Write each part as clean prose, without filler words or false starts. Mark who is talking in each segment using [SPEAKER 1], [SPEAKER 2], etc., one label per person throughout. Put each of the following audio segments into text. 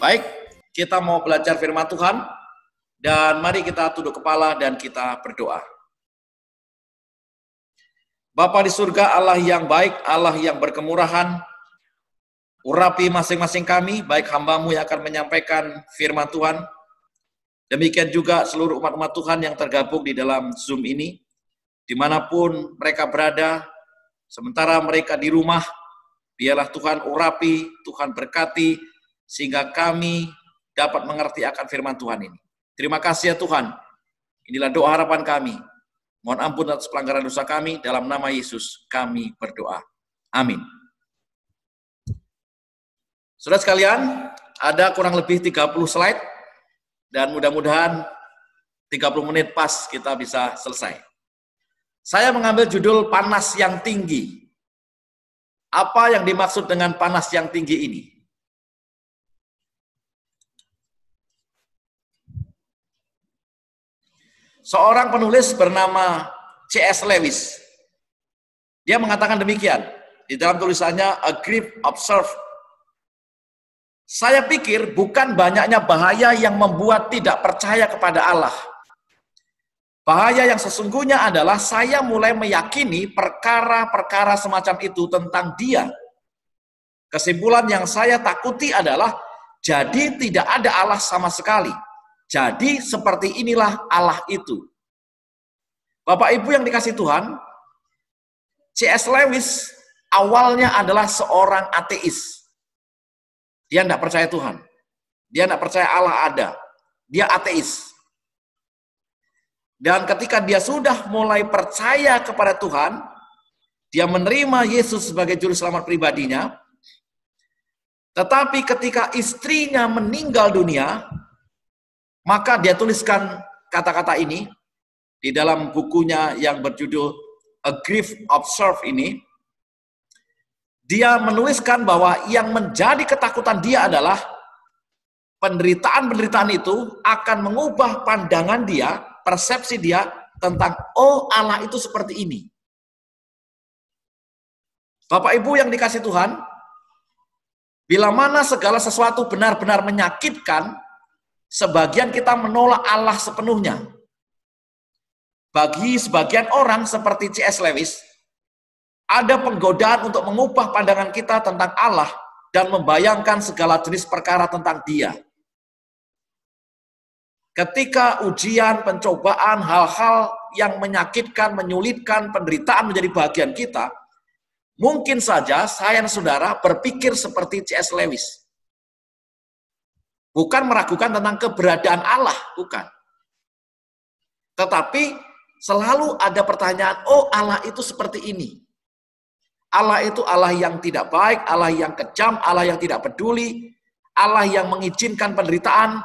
[SPEAKER 1] Baik, kita mau belajar firman Tuhan, dan mari kita tunduk kepala dan kita berdoa. Bapa di surga, Allah yang baik, Allah yang berkemurahan, urapi masing-masing kami, baik hamba-Mu yang akan menyampaikan firman Tuhan, demikian juga seluruh umat-umat Tuhan yang tergabung di dalam Zoom ini, dimanapun mereka berada, sementara mereka di rumah, biarlah Tuhan urapi, Tuhan berkati, sehingga kami dapat mengerti akan firman Tuhan ini. Terima kasih ya Tuhan, inilah doa harapan kami. Mohon ampun atas pelanggaran dosa kami, dalam nama Yesus kami berdoa. Amin. Saudara sekalian, ada kurang lebih 30 slide, dan mudah-mudahan 30 menit pas kita bisa selesai. Saya mengambil judul panas yang tinggi. Apa yang dimaksud dengan panas yang tinggi ini? Seorang penulis bernama C.S. Lewis, dia mengatakan demikian di dalam tulisannya A Grief Observed. Saya pikir bukan banyaknya bahaya yang membuat tidak percaya kepada Allah. Bahaya yang sesungguhnya adalah saya mulai meyakini perkara-perkara semacam itu tentang Dia. Kesimpulan yang saya takuti adalah jadi tidak ada Allah sama sekali. Jadi seperti inilah Allah itu. Bapak Ibu yang dikasihi Tuhan, C.S. Lewis awalnya adalah seorang ateis. Dia tidak percaya Tuhan. Dia tidak percaya Allah ada. Dia ateis. Dan ketika dia sudah mulai percaya kepada Tuhan, dia menerima Yesus sebagai juru selamat pribadinya. Tetapi ketika istrinya meninggal dunia, maka dia tuliskan kata-kata ini di dalam bukunya yang berjudul A Grief Observed ini. Dia menuliskan bahwa yang menjadi ketakutan dia adalah penderitaan-penderitaan itu akan mengubah pandangan dia, persepsi dia tentang, oh Allah itu seperti ini. Bapak Ibu yang dikasihi Tuhan, bila mana segala sesuatu benar-benar menyakitkan, sebagian kita menolak Allah sepenuhnya. Bagi sebagian orang seperti C.S. Lewis, ada penggodaan untuk mengubah pandangan kita tentang Allah dan membayangkan segala jenis perkara tentang Dia. Ketika ujian, pencobaan, hal-hal yang menyakitkan, menyulitkan, penderitaan menjadi bagian kita, mungkin saja saya dan saudara berpikir seperti C.S. Lewis. Bukan meragukan tentang keberadaan Allah, bukan. Tetapi selalu ada pertanyaan, oh Allah itu seperti ini. Allah itu Allah yang tidak baik, Allah yang kejam, Allah yang tidak peduli, Allah yang mengizinkan penderitaan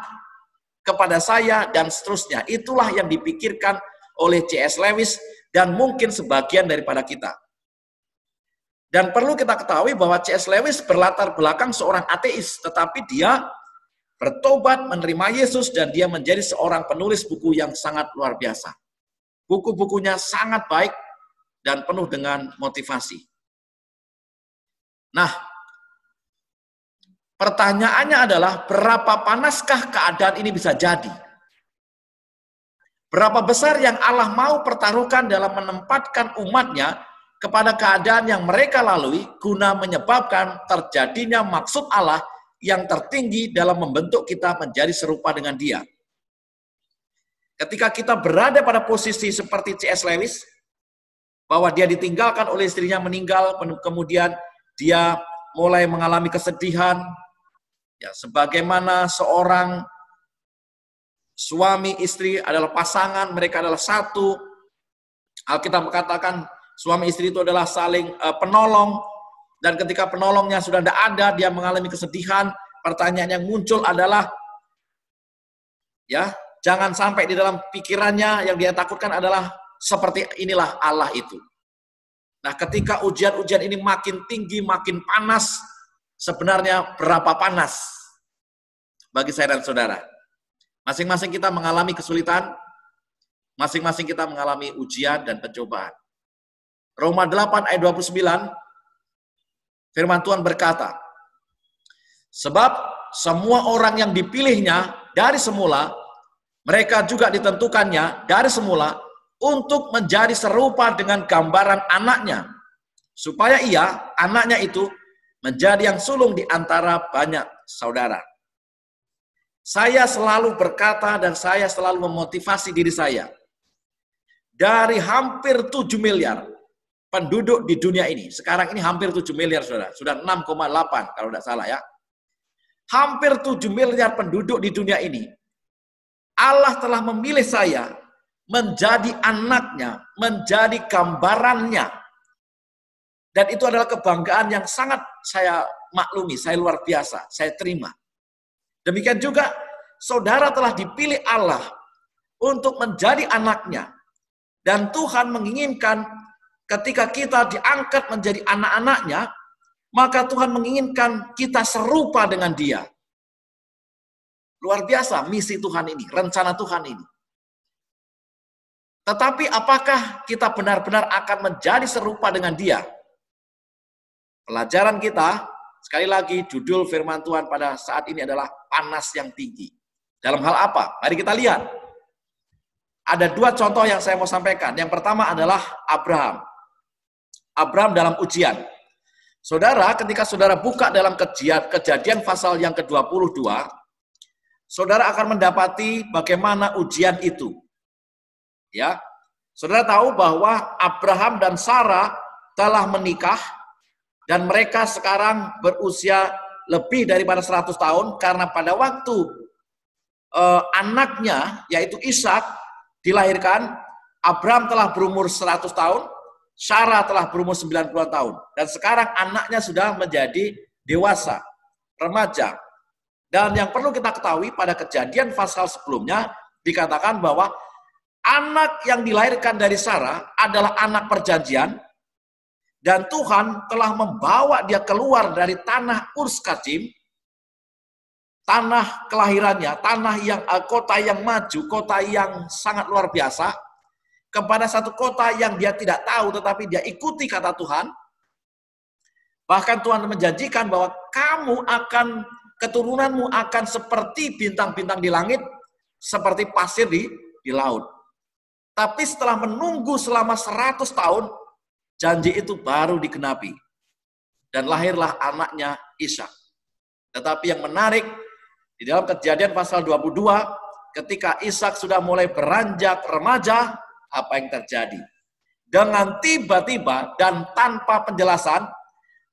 [SPEAKER 1] kepada saya, dan seterusnya. Itulah yang dipikirkan oleh C.S. Lewis dan mungkin sebagian daripada kita. Dan perlu kita ketahui bahwa C.S. Lewis berlatar belakang seorang ateis, tetapi dia bertobat, menerima Yesus, dan dia menjadi seorang penulis buku yang sangat luar biasa. Buku-bukunya sangat baik dan penuh dengan motivasi. Nah, pertanyaannya adalah berapa panaskah keadaan ini bisa jadi? Berapa besar yang Allah mau pertaruhkan dalam menempatkan umatnya kepada keadaan yang mereka lalui guna menyebabkan terjadinya maksud Allah yang tertinggi dalam membentuk kita menjadi serupa dengan Dia. Ketika kita berada pada posisi seperti C.S. Lewis, bahwa dia ditinggalkan oleh istrinya meninggal, kemudian dia mulai mengalami kesedihan, ya, sebagaimana seorang suami istri adalah pasangan, mereka adalah satu. Alkitab mengatakan suami istri itu adalah saling penolong. Dan ketika penolongnya sudah tidak ada, dia mengalami kesedihan. Pertanyaan yang muncul adalah, ya, jangan sampai di dalam pikirannya yang dia takutkan adalah seperti inilah Allah itu. Nah, ketika ujian-ujian ini makin tinggi, makin panas, sebenarnya berapa panas bagi saya dan saudara? Masing-masing kita mengalami kesulitan, masing-masing kita mengalami ujian dan pencobaan. Roma 8 ayat 29, firman Tuhan berkata, sebab semua orang yang dipilihnya dari semula, mereka juga ditentukannya dari semula untuk menjadi serupa dengan gambaran anaknya, supaya ia, anaknya itu, menjadi yang sulung di antara banyak saudara. Saya selalu berkata dan saya selalu memotivasi diri saya. Dari hampir 7 miliar penduduk di dunia ini, sekarang ini hampir 7 miliar, saudara. Sudah 6,8 kalau tidak salah ya. Hampir 7 miliar penduduk di dunia ini, Allah telah memilih saya menjadi anaknya, menjadi gambarannya. Dan itu adalah kebanggaan yang sangat saya maklumi, saya luar biasa, saya terima. Demikian juga, saudara telah dipilih Allah untuk menjadi anaknya. Dan Tuhan menginginkan ketika kita diangkat menjadi anak-anaknya, maka Tuhan menginginkan kita serupa dengan Dia. Luar biasa misi Tuhan ini, rencana Tuhan ini. Tetapi apakah kita benar-benar akan menjadi serupa dengan Dia? Pelajaran kita, sekali lagi judul firman Tuhan pada saat ini adalah panas yang tinggi. Dalam hal apa? Mari kita lihat. Ada 2 contoh yang saya mau sampaikan. Yang pertama adalah Abraham. Abraham dalam ujian. Saudara, ketika saudara buka dalam Kejadian pasal yang ke-22, saudara akan mendapati bagaimana ujian itu. Ya, saudara tahu bahwa Abraham dan Sarah telah menikah dan mereka sekarang berusia lebih daripada 100 tahun karena pada waktu anaknya yaitu Ishak dilahirkan, Abraham telah berumur 100 tahun, Sarah telah berumur 90 tahun. Dan sekarang anaknya sudah menjadi dewasa, remaja. Dan yang perlu kita ketahui pada Kejadian pasal sebelumnya, dikatakan bahwa anak yang dilahirkan dari Sarah adalah anak perjanjian, dan Tuhan telah membawa dia keluar dari tanah Urs Kasdim, tanah kelahirannya, tanah yang kota yang maju, kota yang sangat luar biasa, kepada satu kota yang dia tidak tahu, tetapi dia ikuti kata Tuhan. Bahkan Tuhan menjanjikan bahwa keturunanmu akan seperti bintang-bintang di langit, seperti pasir di laut. Tapi setelah menunggu selama 100 tahun, janji itu baru digenapi. Dan lahirlah anaknya Ishak. Tetapi yang menarik, di dalam Kejadian pasal 22, ketika Ishak sudah mulai beranjak remaja, apa yang terjadi? Dengan tiba-tiba dan tanpa penjelasan,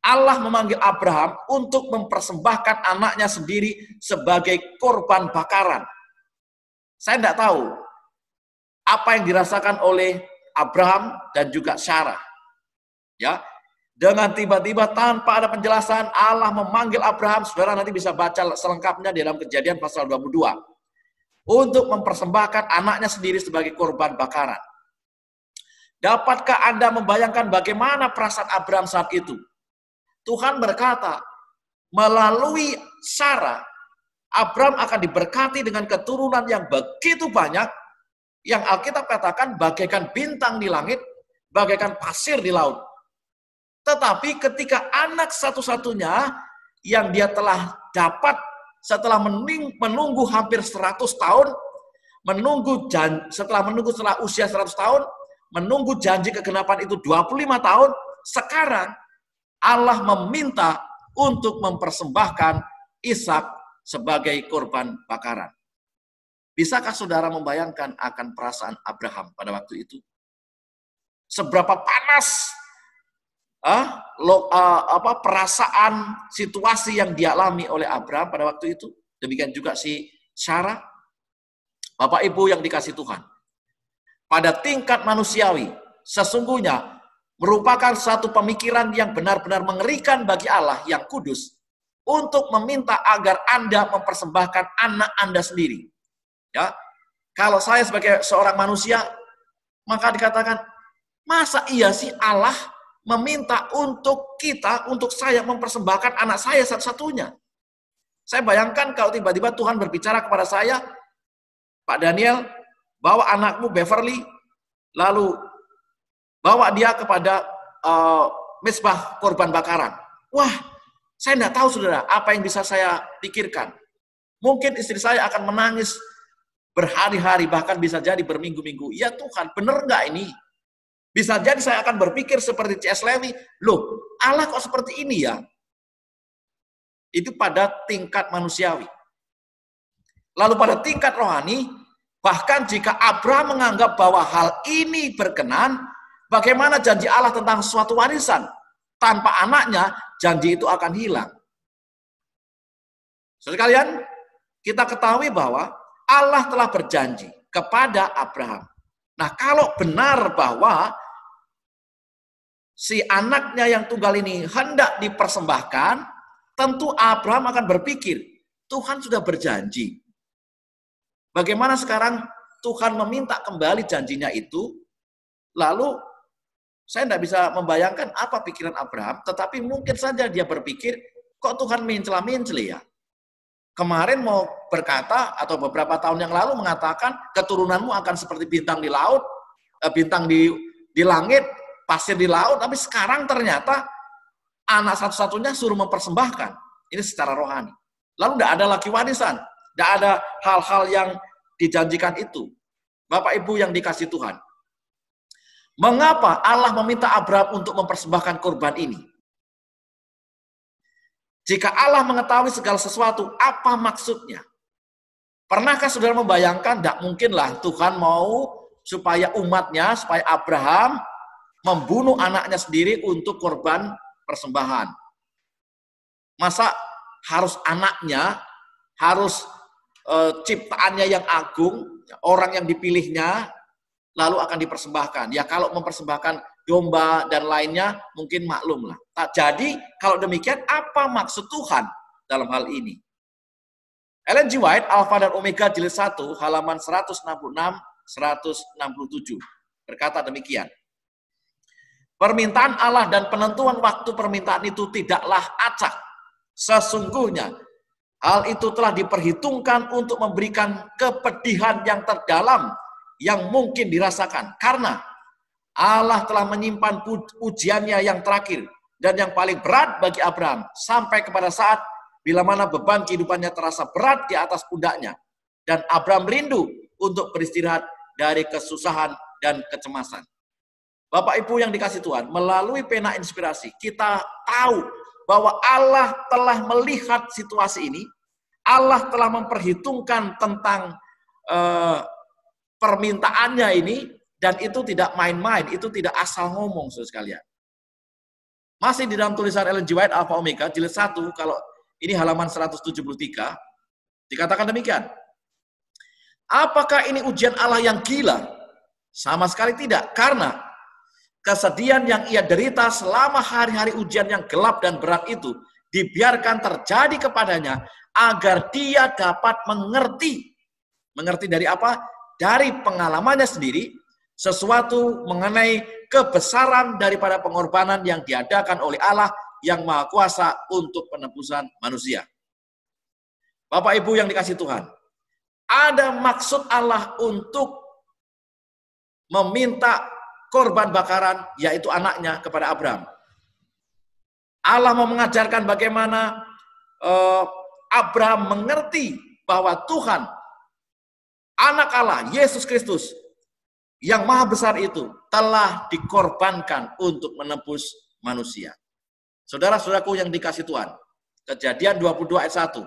[SPEAKER 1] Allah memanggil Abraham untuk mempersembahkan anaknya sendiri sebagai korban bakaran. Saya tidak tahu apa yang dirasakan oleh Abraham dan juga Sarah. Ya, dengan tiba-tiba tanpa ada penjelasan, Allah memanggil Abraham. Saudara nanti bisa baca selengkapnya di dalam Kejadian pasal 22. Untuk mempersembahkan anaknya sendiri sebagai korban bakaran. Dapatkah Anda membayangkan bagaimana perasaan Abraham saat itu? Tuhan berkata, melalui Sarah, Abraham akan diberkati dengan keturunan yang begitu banyak, yang Alkitab katakan bagaikan bintang di langit, bagaikan pasir di laut. Tetapi ketika anak satu-satunya yang dia telah dapat setelah menunggu hampir 100 tahun, setelah usia 100 tahun, menunggu janji kegenapan itu 25 tahun, sekarang Allah meminta untuk mempersembahkan Ishak sebagai korban bakaran. Bisakah saudara membayangkan akan perasaan Abraham pada waktu itu? Seberapa panas perasaan situasi yang dialami oleh Abraham pada waktu itu. Demikian juga si Sarah. Bapak Ibu yang dikasih Tuhan, pada tingkat manusiawi sesungguhnya merupakan satu pemikiran yang benar-benar mengerikan bagi Allah yang kudus untuk meminta agar Anda mempersembahkan anak Anda sendiri. Ya, kalau saya sebagai seorang manusia, maka dikatakan, masa iya sih Allah meminta untuk saya mempersembahkan anak saya satu-satunya. Saya bayangkan kalau tiba-tiba Tuhan berbicara kepada saya, Pak Daniel, bawa anakmu Beverly, lalu bawa dia kepada mezbah korban bakaran. Wah, Saya tidak tahu saudara, apa yang bisa saya pikirkan. Mungkin istri saya akan menangis berhari-hari, bahkan bisa jadi berminggu-minggu. Ya Tuhan, benar nggak ini? Bisa jadi saya akan berpikir seperti C.S. Lewis, loh Allah kok seperti ini ya? Itu pada tingkat manusiawi. Lalu pada tingkat rohani, bahkan jika Abraham menganggap bahwa hal ini berkenan, bagaimana janji Allah tentang suatu warisan? Tanpa anaknya, janji itu akan hilang. Saudara sekalian, kita ketahui bahwa Allah telah berjanji kepada Abraham. Nah, kalau benar bahwa si anaknya yang tunggal ini hendak dipersembahkan, tentu Abraham akan berpikir, Tuhan sudah berjanji. Bagaimana sekarang Tuhan meminta kembali janjinya itu, lalu saya tidak bisa membayangkan apa pikiran Abraham, tetapi mungkin saja dia berpikir, kok Tuhan mencela-mencela ya? Kemarin mau berkata, atau beberapa tahun yang lalu mengatakan, keturunanmu akan seperti bintang di laut, bintang di langit, pasir di laut, tapi sekarang ternyata anak satu-satunya suruh mempersembahkan. Ini secara rohani. Lalu tidak ada lagi warisan, tidak ada hal-hal yang dijanjikan itu. Bapak Ibu yang dikasih Tuhan, mengapa Allah meminta Abraham untuk mempersembahkan korban ini? Jika Allah mengetahui segala sesuatu, apa maksudnya? Pernahkah saudara membayangkan, tidak mungkinlah Tuhan mau supaya umatnya, supaya Abraham membunuh anaknya sendiri untuk korban persembahan. Masa harus anaknya, harus ciptaannya yang agung, orang yang dipilihnya, lalu akan dipersembahkan. Ya kalau mempersembahkan domba dan lainnya, mungkin maklum lah. Jadi, kalau demikian, apa maksud Tuhan dalam hal ini? Ellen G. White, Alpha dan Omega, jilid 1, halaman 166-167, berkata demikian. Permintaan Allah dan penentuan waktu permintaan itu tidaklah acak. Sesungguhnya, hal itu telah diperhitungkan untuk memberikan kepedihan yang terdalam yang mungkin dirasakan. Karena Allah telah menyimpan ujiannya yang terakhir dan yang paling berat bagi Abraham sampai kepada saat bila mana beban kehidupannya terasa berat di atas pundaknya dan Abraham rindu untuk beristirahat dari kesusahan dan kecemasan. Bapak Ibu yang dikasih Tuhan, melalui pena inspirasi kita tahu bahwa Allah telah melihat situasi ini, Allah telah memperhitungkan tentang permintaannya ini. Dan itu tidak main-main, itu tidak asal ngomong, saudara sekalian. Masih di dalam tulisan Ellen G. White, Alpha Omega, jilid 1, kalau ini halaman 173, dikatakan demikian. Apakah ini ujian Allah yang gila? Sama sekali tidak, karena kesedihan yang ia derita selama hari-hari ujian yang gelap dan berat itu, dibiarkan terjadi kepadanya, agar dia dapat mengerti. Mengerti dari apa? Dari pengalamannya sendiri, sesuatu mengenai kebesaran daripada pengorbanan yang diadakan oleh Allah yang Maha Kuasa untuk penebusan manusia. Bapak Ibu yang dikasih Tuhan, ada maksud Allah untuk meminta korban bakaran, yaitu anaknya, kepada Abraham. Allah mau mengajarkan bagaimana Abraham mengerti bahwa Tuhan, anak Allah, Yesus Kristus, yang maha besar itu telah dikorbankan untuk menebus manusia. Saudara-saudaraku yang dikasih Tuhan, Kejadian 22 ayat 1.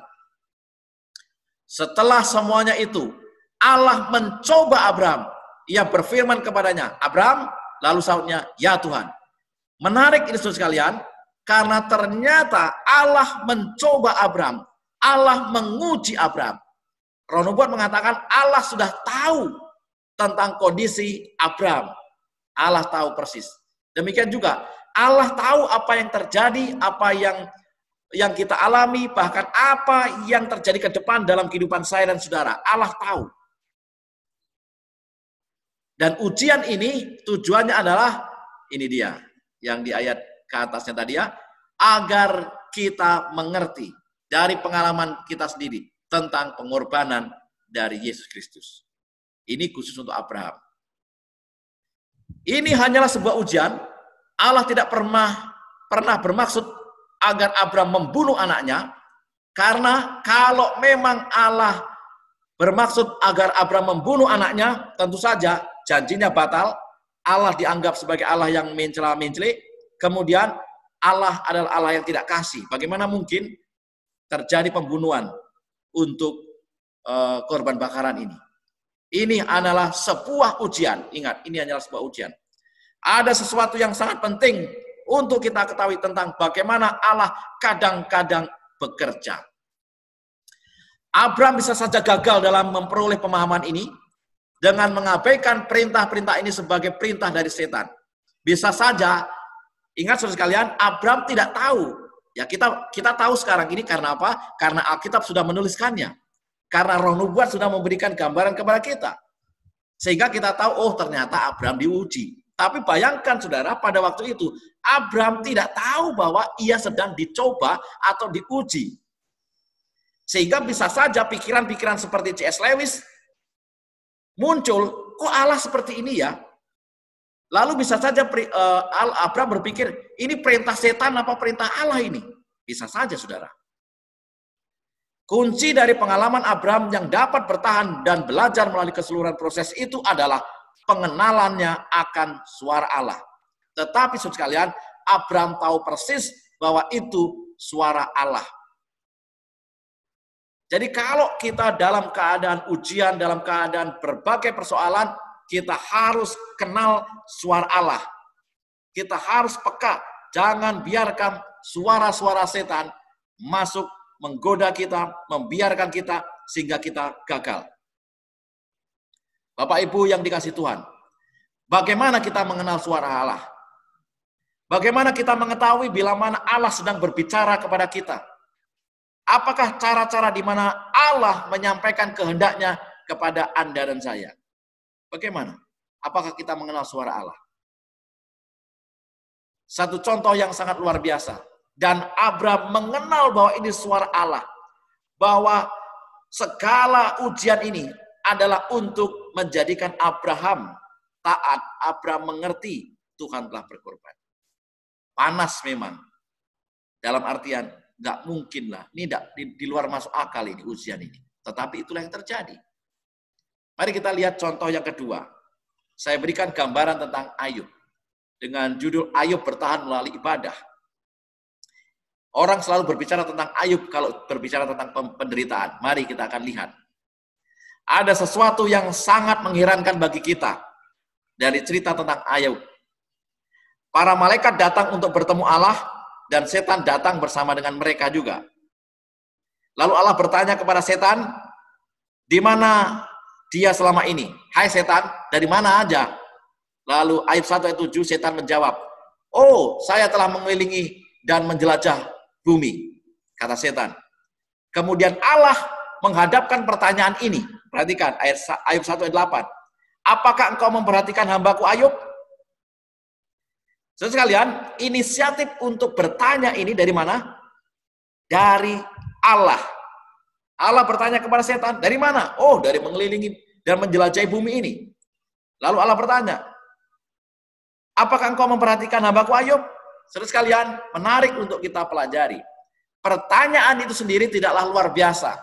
[SPEAKER 1] Setelah semuanya itu, Allah mencoba Abraham. Ia berfirman kepadanya, Abraham, lalu sautnya, ya Tuhan. Menarik ini saudara sekalian, karena ternyata Allah mencoba Abraham. Allah menguji Abraham. Roh Nubuat mengatakan Allah sudah tahu tentang kondisi Abraham. Allah tahu persis. Demikian juga Allah tahu apa yang terjadi, apa yang kita alami, bahkan apa yang terjadi ke depan dalam kehidupan saya dan saudara. Allah tahu. Dan ujian ini tujuannya adalah, ini dia, yang di ayat ke atasnya tadi ya, agar kita mengerti dari pengalaman kita sendiri tentang pengorbanan dari Yesus Kristus. Ini khusus untuk Abraham. Ini hanyalah sebuah ujian. Allah tidak pernah bermaksud agar Abraham membunuh anaknya, karena kalau memang Allah bermaksud agar Abraham membunuh anaknya, tentu saja janjinya batal. Allah dianggap sebagai Allah yang mencela-mencela, kemudian Allah adalah Allah yang tidak kasih. Bagaimana mungkin terjadi pembunuhan untuk korban bakaran ini? Ini adalah sebuah ujian. Ingat, ini hanyalah sebuah ujian. Ada sesuatu yang sangat penting untuk kita ketahui tentang bagaimana Allah kadang-kadang bekerja. Abraham bisa saja gagal dalam memperoleh pemahaman ini dengan mengabaikan perintah-perintah ini sebagai perintah dari setan. Bisa saja, ingat saudara sekalian, Abraham tidak tahu. Ya, kita tahu sekarang ini karena apa? Karena Alkitab sudah menuliskannya. Karena Roh Nubuat sudah memberikan gambaran kepada kita. Sehingga kita tahu, oh ternyata Abraham diuji. Tapi bayangkan saudara, pada waktu itu, Abraham tidak tahu bahwa ia sedang dicoba atau diuji. Sehingga bisa saja pikiran-pikiran seperti C.S. Lewis muncul, kok Allah seperti ini ya? Lalu bisa saja Abraham berpikir, ini perintah setan apa perintah Allah ini? Bisa saja saudara. Kunci dari pengalaman Abraham yang dapat bertahan dan belajar melalui keseluruhan proses itu adalah pengenalannya akan suara Allah. Tetapi saudara sekalian, Abraham tahu persis bahwa itu suara Allah. Jadi kalau kita dalam keadaan ujian, dalam keadaan berbagai persoalan, kita harus kenal suara Allah. Kita harus peka, jangan biarkan suara-suara setan masuk menggoda kita, membiarkan kita, sehingga kita gagal. Bapak Ibu yang dikasih Tuhan, bagaimana kita mengenal suara Allah? Bagaimana kita mengetahui bila mana Allah sedang berbicara kepada kita? Apakah cara-cara di mana Allah menyampaikan kehendaknya kepada Anda dan saya? Bagaimana? Apakah kita mengenal suara Allah? Satu contoh yang sangat luar biasa. Dan Abraham mengenal bahwa ini suara Allah. Bahwa segala ujian ini adalah untuk menjadikan Abraham taat. Abraham mengerti Tuhan telah berkorban. Panas memang. Dalam artian, nggak mungkin lah. Ini di luar masuk akal ini, ujian ini. Tetapi itulah yang terjadi. Mari kita lihat contoh yang kedua. Saya berikan gambaran tentang Ayub. Dengan judul Ayub bertahan melalui ibadah. Orang selalu berbicara tentang Ayub kalau berbicara tentang penderitaan. Mari kita akan lihat. Ada sesuatu yang sangat mengherankan bagi kita dari cerita tentang Ayub. Para malaikat datang untuk bertemu Allah dan setan datang bersama dengan mereka juga. Lalu Allah bertanya kepada setan, di mana dia selama ini? Hai setan, dari mana aja? Lalu Ayub 1 ayat 7 setan menjawab, oh saya telah mengelilingi dan menjelajah bumi, kata setan. Kemudian Allah menghadapkan pertanyaan ini. Perhatikan Ayub 1 ayat 8. Apakah engkau memperhatikan hambaku Ayub? Saudara sekalian, inisiatif untuk bertanya ini dari mana? Dari Allah. Allah bertanya kepada setan, dari mana? Oh, dari mengelilingi dan menjelajahi bumi ini. Lalu Allah bertanya, apakah engkau memperhatikan hambaku Ayub? Saudara sekalian, menarik untuk kita pelajari. Pertanyaan itu sendiri tidaklah luar biasa.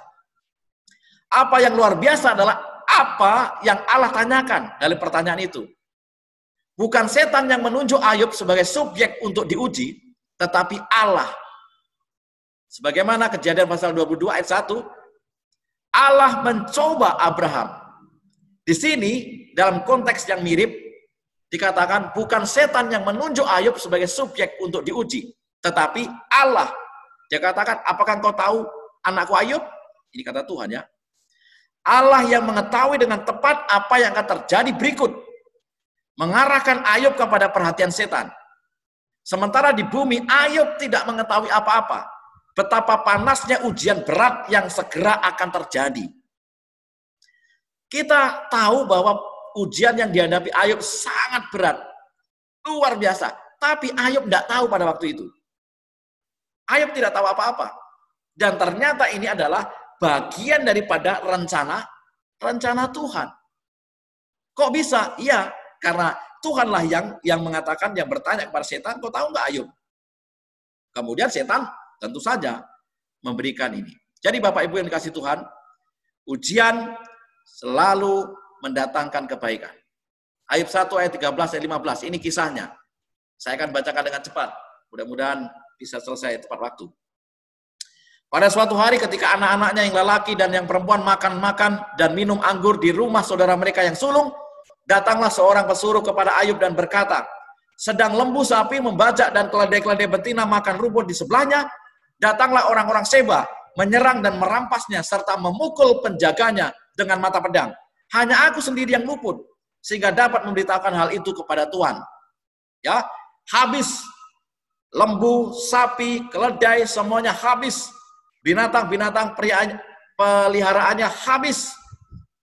[SPEAKER 1] Apa yang luar biasa adalah apa yang Allah tanyakan dari pertanyaan itu. Bukan setan yang menunjuk Ayub sebagai subjek untuk diuji, tetapi Allah. Sebagaimana Kejadian pasal 22 ayat 1, Allah mencoba Abraham. Di sini, dalam konteks yang mirip, dikatakan bukan setan yang menunjuk Ayub sebagai subjek untuk diuji, tetapi Allah. Dia katakan, apakah engkau tahu anakku Ayub? Ini kata Tuhan ya. Allah yang mengetahui dengan tepat apa yang akan terjadi berikut. Mengarahkan Ayub kepada perhatian setan. Sementara di bumi, Ayub tidak mengetahui apa-apa. Betapa panasnya ujian berat yang segera akan terjadi. Kita tahu bahwa ujian yang dihadapi Ayub sangat berat. Luar biasa. Tapi Ayub tidak tahu pada waktu itu. Ayub tidak tahu apa-apa. Dan ternyata ini adalah bagian daripada rencana Tuhan. Kok bisa? Iya, karena Tuhanlah yang mengatakan, yang bertanya kepada setan, kau tahu nggak Ayub? Kemudian setan tentu saja memberikan ini. Jadi Bapak Ibu yang dikasih Tuhan, ujian selalu mendatangkan kebaikan. Ayub 1 ayat 13 dan 15, ini kisahnya. Saya akan bacakan dengan cepat. Mudah-mudahan bisa selesai tepat waktu. Pada suatu hari ketika anak-anaknya yang lelaki dan yang perempuan makan-makan dan minum anggur di rumah saudara mereka yang sulung, datanglah seorang pesuruh kepada Ayub dan berkata, sedang lembu sapi membajak dan keledai-keledai betina makan rumput di sebelahnya, datanglah orang-orang Seba, menyerang dan merampasnya serta memukul penjaganya dengan mata pedang. Hanya aku sendiri yang luput, sehingga dapat memberitakan hal itu kepada Tuhan. Ya, habis lembu, sapi, keledai, semuanya habis. Binatang-binatang peliharaannya habis,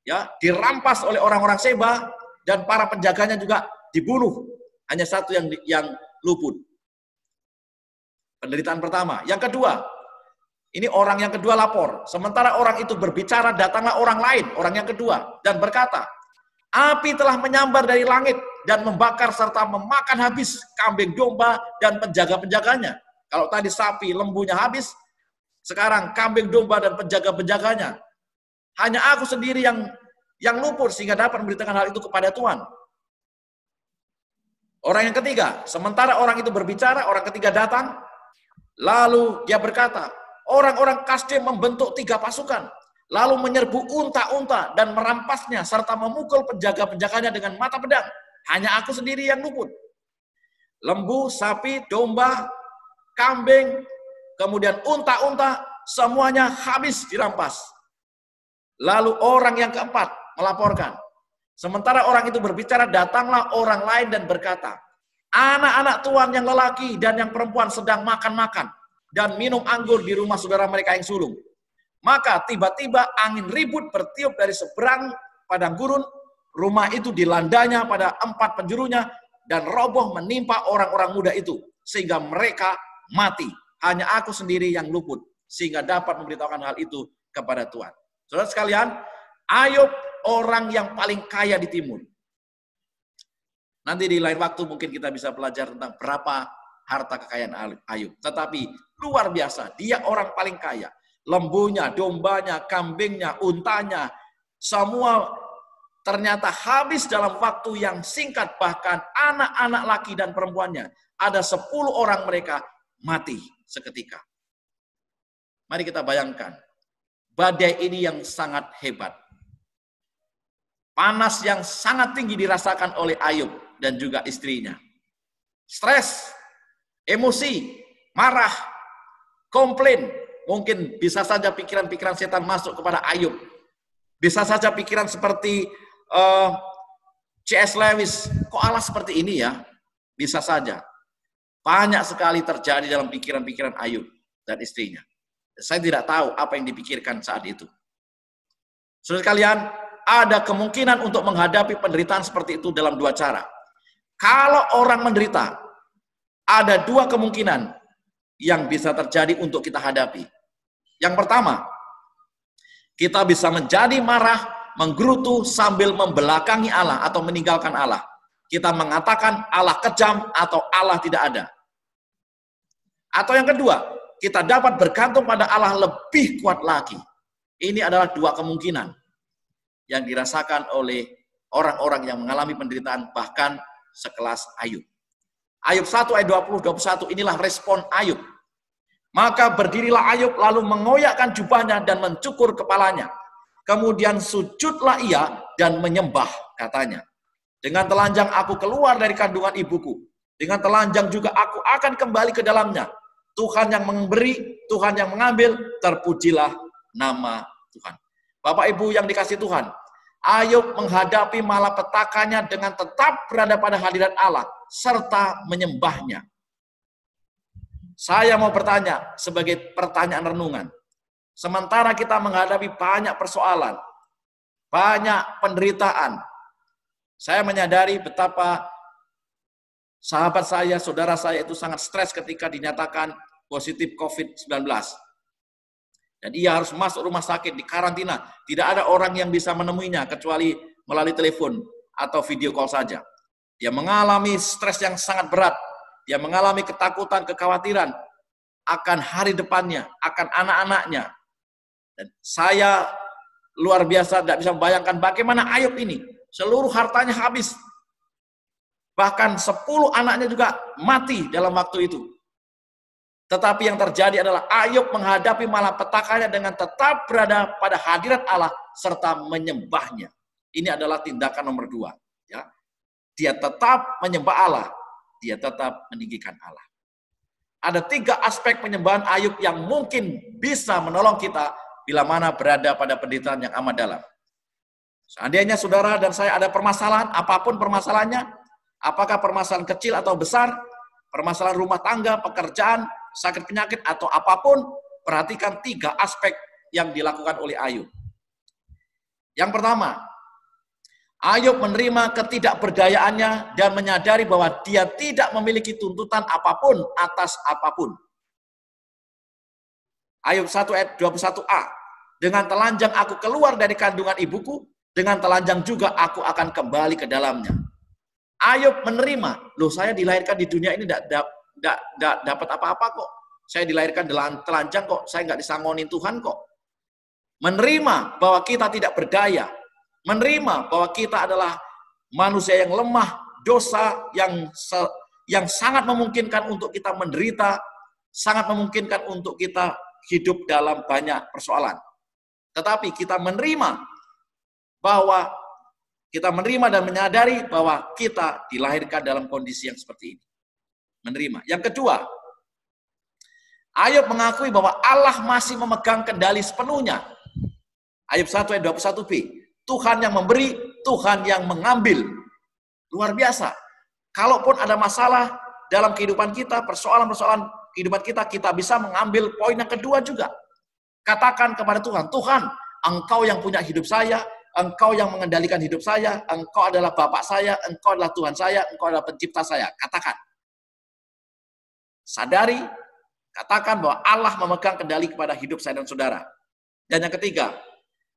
[SPEAKER 1] ya, dirampas oleh orang-orang Seba dan para penjaganya juga dibunuh. Hanya satu yang luput. Penderitaan pertama. Yang kedua, ini orang yang kedua lapor. Sementara orang itu berbicara, datanglah orang lain, orang yang kedua, dan berkata, api telah menyambar dari langit dan membakar serta memakan habis kambing domba dan penjaga-penjaganya. Kalau tadi sapi, lembunya habis, sekarang kambing domba dan penjaga-penjaganya. Hanya aku sendiri yang luput sehingga dapat memberitakan hal itu kepada Tuhan. Orang yang ketiga, sementara orang itu berbicara, orang ketiga datang, lalu dia berkata, orang-orang Kasdim membentuk 3 pasukan, lalu menyerbu unta-unta dan merampasnya serta memukul penjaga-penjaganya dengan mata pedang. Hanya aku sendiri yang luput. Lembu, sapi, domba, kambing, kemudian unta-unta, semuanya habis dirampas. Lalu orang yang keempat melaporkan. Sementara orang itu berbicara, datanglah orang lain dan berkata, anak-anak tuan yang lelaki dan yang perempuan sedang makan-makan dan minum anggur di rumah saudara mereka yang sulung. Maka tiba-tiba angin ribut bertiup dari seberang padang gurun. Rumah itu dilandanya pada 4 penjurunya dan roboh menimpa orang-orang muda itu. Sehingga mereka mati. Hanya aku sendiri yang luput, sehingga dapat memberitahukan hal itu kepada Tuhan. Saudara sekalian, Ayub orang yang paling kaya di timur. Nanti di lain waktu mungkin kita bisa belajar tentang berapa harta kekayaan Ayub. Tetapi luar biasa, dia orang paling kaya. Lembunya, dombanya, kambingnya, untanya, semua ternyata habis dalam waktu yang singkat. Bahkan anak-anak laki dan perempuannya, ada 10 orang mereka mati seketika. Mari kita bayangkan, badai ini yang sangat hebat. Panas yang sangat tinggi dirasakan oleh Ayub dan juga istrinya. Stres, emosi, marah, komplain. Mungkin bisa saja pikiran-pikiran setan masuk kepada Ayub. Bisa saja pikiran seperti C.S. Lewis, kok Allah seperti ini ya? Bisa saja. Banyak sekali terjadi dalam pikiran-pikiran Ayub dan istrinya. Saya tidak tahu apa yang dipikirkan saat itu. Saudara sekalian, ada kemungkinan untuk menghadapi penderitaan seperti itu dalam 2 cara. Kalau orang menderita, ada 2 kemungkinan yang bisa terjadi untuk kita hadapi. Yang pertama, kita bisa menjadi marah, menggerutu sambil membelakangi Allah atau meninggalkan Allah. Kita mengatakan Allah kejam atau Allah tidak ada. Atau yang kedua, kita dapat bergantung pada Allah lebih kuat lagi. Ini adalah 2 kemungkinan yang dirasakan oleh orang-orang yang mengalami penderitaan bahkan sekelas Ayub. Ayub 1 ayat 20-21, inilah respon Ayub. Maka berdirilah Ayub lalu mengoyakkan jubahnya dan mencukur kepalanya. Kemudian sujudlah ia dan menyembah, katanya. Dengan telanjang aku keluar dari kandungan ibuku. Dengan telanjang juga aku akan kembali ke dalamnya. Tuhan yang memberi, Tuhan yang mengambil, terpujilah nama Tuhan. Bapak Ibu yang dikasih Tuhan, Ayub menghadapi malapetakannya dengan tetap berada pada hadirat Allah, serta menyembahnya. Saya mau bertanya, sebagai pertanyaan renungan, sementara kita menghadapi banyak persoalan, banyak penderitaan, saya menyadari betapa sahabat saya, saudara saya itu sangat stres ketika dinyatakan positif COVID-19. Dan ia harus masuk rumah sakit, di karantina. Tidak ada orang yang bisa menemuinya, kecuali melalui telepon atau video call saja. Dia mengalami stres yang sangat berat. Dia mengalami ketakutan, kekhawatiran. akan hari depannya, akan anak-anaknya. Dan saya luar biasa tidak bisa membayangkan bagaimana Ayub ini. Seluruh hartanya habis. Bahkan 10 anaknya juga mati dalam waktu itu. Tetapi yang terjadi adalah Ayub menghadapi malapetakannya dengan tetap berada pada hadirat Allah serta menyembahnya. Ini adalah tindakan nomor 2. Ya. Dia tetap menyembah Allah. Dia tetap meninggikan Allah. Ada 3 aspek penyembahan Ayub yang mungkin bisa menolong kita bila mana berada pada penderitaan yang amat dalam. Seandainya saudara dan saya ada permasalahan, apapun permasalahannya, apakah permasalahan kecil atau besar, permasalahan rumah tangga, pekerjaan, sakit penyakit, atau apapun, perhatikan 3 aspek yang dilakukan oleh Ayub. Yang pertama, Ayub menerima ketidakberdayaannya dan menyadari bahwa dia tidak memiliki tuntutan apapun atas apapun. Ayub 1 ayat 21a. Dengan telanjang aku keluar dari kandungan ibuku, dengan telanjang juga aku akan kembali ke dalamnya. Ayub menerima, loh saya dilahirkan di dunia ini tidak dapat apa-apa kok. Saya dilahirkan dalam telanjang kok, saya nggak disangonin Tuhan kok. Menerima bahwa kita tidak berdaya. Menerima bahwa kita adalah manusia yang lemah, dosa yang sangat memungkinkan untuk kita menderita, sangat memungkinkan untuk kita hidup dalam banyak persoalan. Tetapi kita menerima dan menyadari bahwa kita dilahirkan dalam kondisi yang seperti ini. Menerima. Yang kedua, Ayub mengakui bahwa Allah masih memegang kendali sepenuhnya. Ayub 1 ayat 21b. Tuhan yang memberi, Tuhan yang mengambil. Luar biasa. Kalaupun ada masalah dalam kehidupan kita, persoalan-persoalan kehidupan kita, kita bisa mengambil poin yang kedua juga. Katakan kepada Tuhan, Tuhan, Engkau yang punya hidup saya, Engkau yang mengendalikan hidup saya, Engkau adalah Bapak saya, Engkau adalah Tuhan saya, Engkau adalah pencipta saya. Katakan. Sadari, katakan bahwa Allah memegang kendali kepada hidup saya dan saudara. Dan yang ketiga,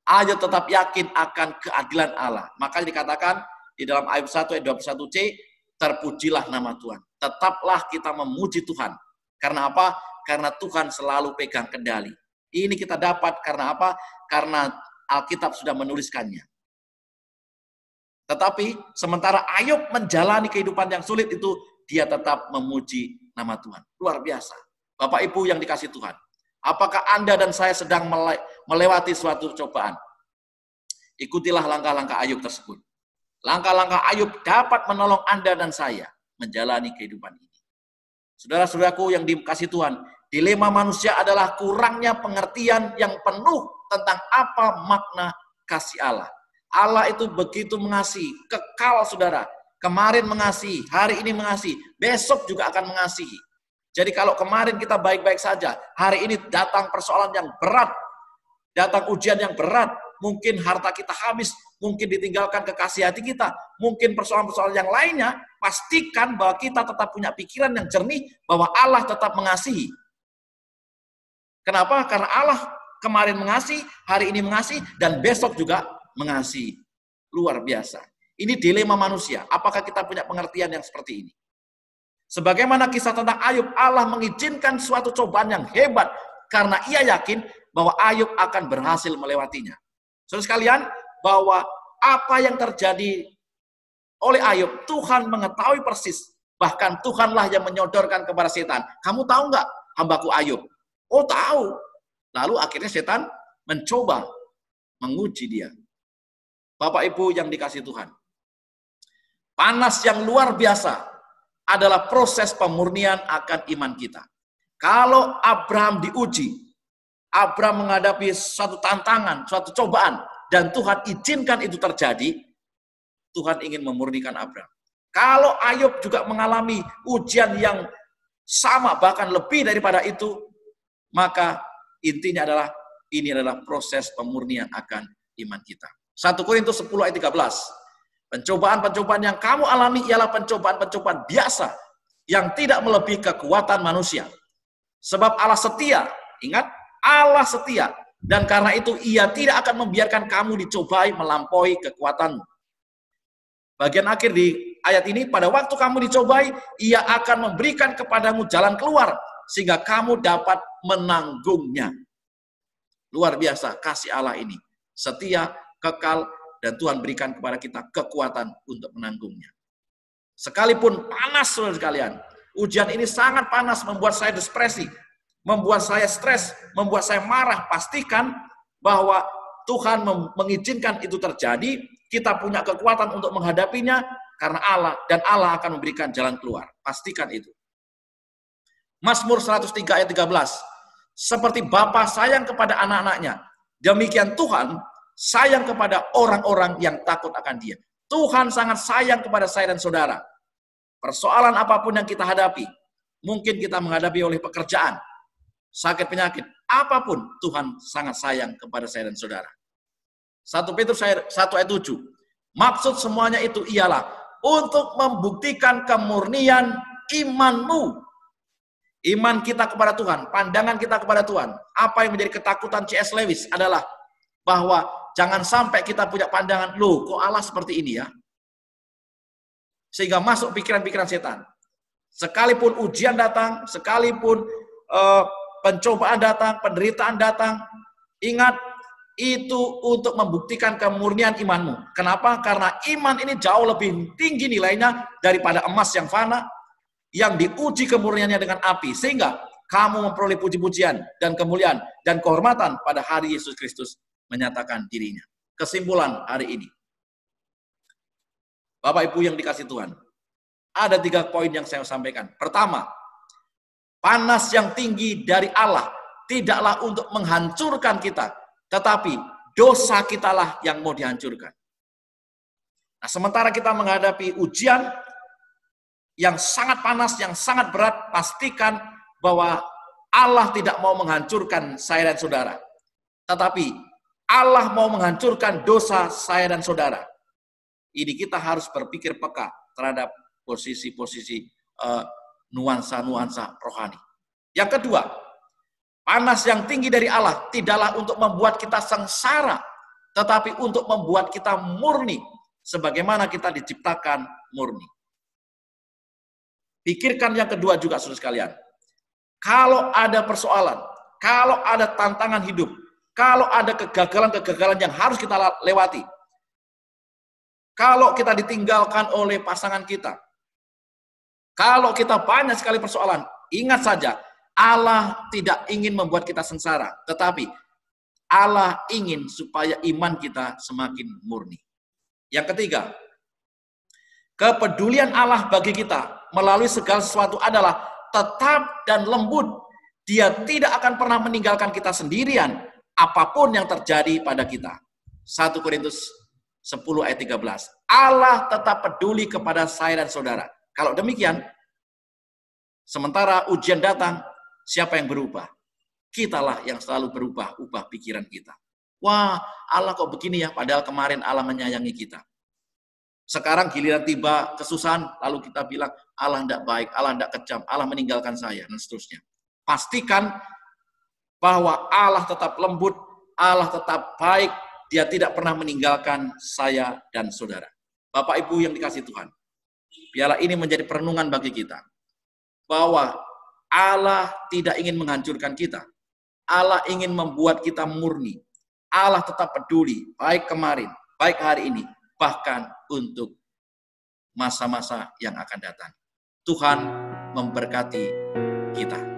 [SPEAKER 1] Ayub tetap yakin akan keadilan Allah. Makanya dikatakan di dalam Ayub 1 ayat 21c, terpujilah nama Tuhan. Tetaplah kita memuji Tuhan. Karena apa? Karena Tuhan selalu pegang kendali. Ini kita dapat karena apa? Karena Alkitab sudah menuliskannya. Tetapi sementara Ayub menjalani kehidupan yang sulit itu, dia tetap memuji nama Tuhan. Luar biasa. Bapak Ibu yang dikasih Tuhan. Apakah Anda dan saya sedang melewati suatu cobaan? Ikutilah langkah-langkah Ayub tersebut. Langkah-langkah Ayub dapat menolong Anda dan saya menjalani kehidupan ini. Saudara-saudaraku yang dikasih Tuhan, dilema manusia adalah kurangnya pengertian yang penuh tentang apa makna kasih Allah. Allah itu begitu mengasihi, kekal saudara. Kemarin mengasihi, hari ini mengasihi, besok juga akan mengasihi. Jadi kalau kemarin kita baik-baik saja, hari ini datang persoalan yang berat, datang ujian yang berat, mungkin harta kita habis, mungkin ditinggalkan kekasih hati kita, mungkin persoalan-persoalan yang lainnya, pastikan bahwa kita tetap punya pikiran yang jernih, bahwa Allah tetap mengasihi. Kenapa? Karena Allah kemarin mengasihi, hari ini mengasihi, dan besok juga mengasihi. Luar biasa. Ini dilema manusia. Apakah kita punya pengertian yang seperti ini? Sebagaimana kisah tentang Ayub, Allah mengizinkan suatu cobaan yang hebat karena ia yakin bahwa Ayub akan berhasil melewatinya. Saudara sekalian, bahwa apa yang terjadi oleh Ayub, Tuhan mengetahui persis. Bahkan Tuhanlah yang menyodorkan kepada setan. Kamu tahu nggak hambaku Ayub? Oh tahu. Lalu akhirnya setan mencoba menguji dia. Bapak Ibu yang dikasih Tuhan. Panas yang luar biasa adalah proses pemurnian akan iman kita. Kalau Abraham diuji, Abraham menghadapi suatu tantangan, suatu cobaan, dan Tuhan izinkan itu terjadi, Tuhan ingin memurnikan Abraham. Kalau Ayub juga mengalami ujian yang sama, bahkan lebih daripada itu, maka intinya adalah, ini adalah proses pemurnian akan iman kita. 1 Korintus 10 ayat 13. Pencobaan-pencobaan yang kamu alami ialah pencobaan-pencobaan biasa yang tidak melebihi kekuatan manusia. Sebab Allah setia, ingat, Allah setia, dan karena itu ia tidak akan membiarkan kamu dicobai melampaui kekuatanmu. Bagian akhir di ayat ini, pada waktu kamu dicobai, ia akan memberikan kepadamu jalan keluar sehingga kamu dapat menanggungnya. Luar biasa kasih Allah ini. Setia, kekal, dan Tuhan berikan kepada kita kekuatan untuk menanggungnya. Sekalipun panas, saudara sekalian, ujian ini sangat panas, membuat saya depresi, membuat saya stres, membuat saya marah. Pastikan bahwa Tuhan mengizinkan itu terjadi, kita punya kekuatan untuk menghadapinya, karena Allah, dan Allah akan memberikan jalan keluar. Pastikan itu. Mazmur 103 ayat 13. Seperti Bapa sayang kepada anak-anaknya, demikian Tuhan sayang kepada orang-orang yang takut akan Dia. Tuhan sangat sayang kepada saya dan saudara. Persoalan apapun yang kita hadapi, mungkin kita menghadapi oleh pekerjaan, sakit penyakit, apapun, Tuhan sangat sayang kepada saya dan saudara. 1 Petrus 1 ayat 7. Maksud semuanya itu ialah untuk membuktikan kemurnian imanmu. Iman kita kepada Tuhan, pandangan kita kepada Tuhan. Apa yang menjadi ketakutan C.S. Lewis adalah bahwa jangan sampai kita punya pandangan, loh kok Allah seperti ini ya? Sehingga masuk pikiran-pikiran setan. Sekalipun ujian datang, sekalipun pencobaan datang, penderitaan datang, ingat, itu untuk membuktikan kemurnian imanmu. Kenapa? Karena iman ini jauh lebih tinggi nilainya daripada emas yang fana, yang diuji kemurniannya dengan api, sehingga kamu memperoleh puji-pujian dan kemuliaan dan kehormatan pada hari Yesus Kristus menyatakan dirinya. Kesimpulan hari ini, Bapak Ibu yang dikasih Tuhan, ada 3 poin yang saya sampaikan. Pertama, panas yang tinggi dari Allah tidaklah untuk menghancurkan kita, tetapi dosa kitalah yang mau dihancurkan. Nah, sementara kita menghadapi ujian yang sangat panas, yang sangat berat, pastikan bahwa Allah tidak mau menghancurkan saya dan saudara. Tetapi Allah mau menghancurkan dosa saya dan saudara. Ini kita harus berpikir peka terhadap posisi-posisi nuansa-nuansa rohani. Yang kedua, panas yang tinggi dari Allah tidaklah untuk membuat kita sengsara, tetapi untuk membuat kita murni, sebagaimana kita diciptakan murni. Pikirkan yang kedua juga, saudara sekalian. Kalau ada persoalan, kalau ada tantangan hidup, kalau ada kegagalan-kegagalan yang harus kita lewati, kalau kita ditinggalkan oleh pasangan kita, kalau kita banyak sekali persoalan, ingat saja, Allah tidak ingin membuat kita sengsara, tetapi Allah ingin supaya iman kita semakin murni. Yang ketiga, kepedulian Allah bagi kita melalui segala sesuatu adalah tetap dan lembut. Dia tidak akan pernah meninggalkan kita sendirian, apapun yang terjadi pada kita. 1 Korintus 10 ayat 13. Allah tetap peduli kepada saya dan saudara. Kalau demikian, sementara ujian datang, siapa yang berubah? Kitalah yang selalu berubah pikiran kita. Wah, Allah kok begini ya, padahal kemarin Allah menyayangi kita. Sekarang giliran tiba kesusahan, lalu kita bilang, Allah tidak baik, Allah tidak kejam, Allah meninggalkan saya, dan seterusnya. Pastikan bahwa Allah tetap lembut, Allah tetap baik, Dia tidak pernah meninggalkan saya dan saudara. Bapak Ibu yang dikasih Tuhan, biarlah ini menjadi perenungan bagi kita, bahwa Allah tidak ingin menghancurkan kita, Allah ingin membuat kita murni, Allah tetap peduli, baik kemarin, baik hari ini, bahkan untuk masa-masa yang akan datang. Tuhan memberkati kita.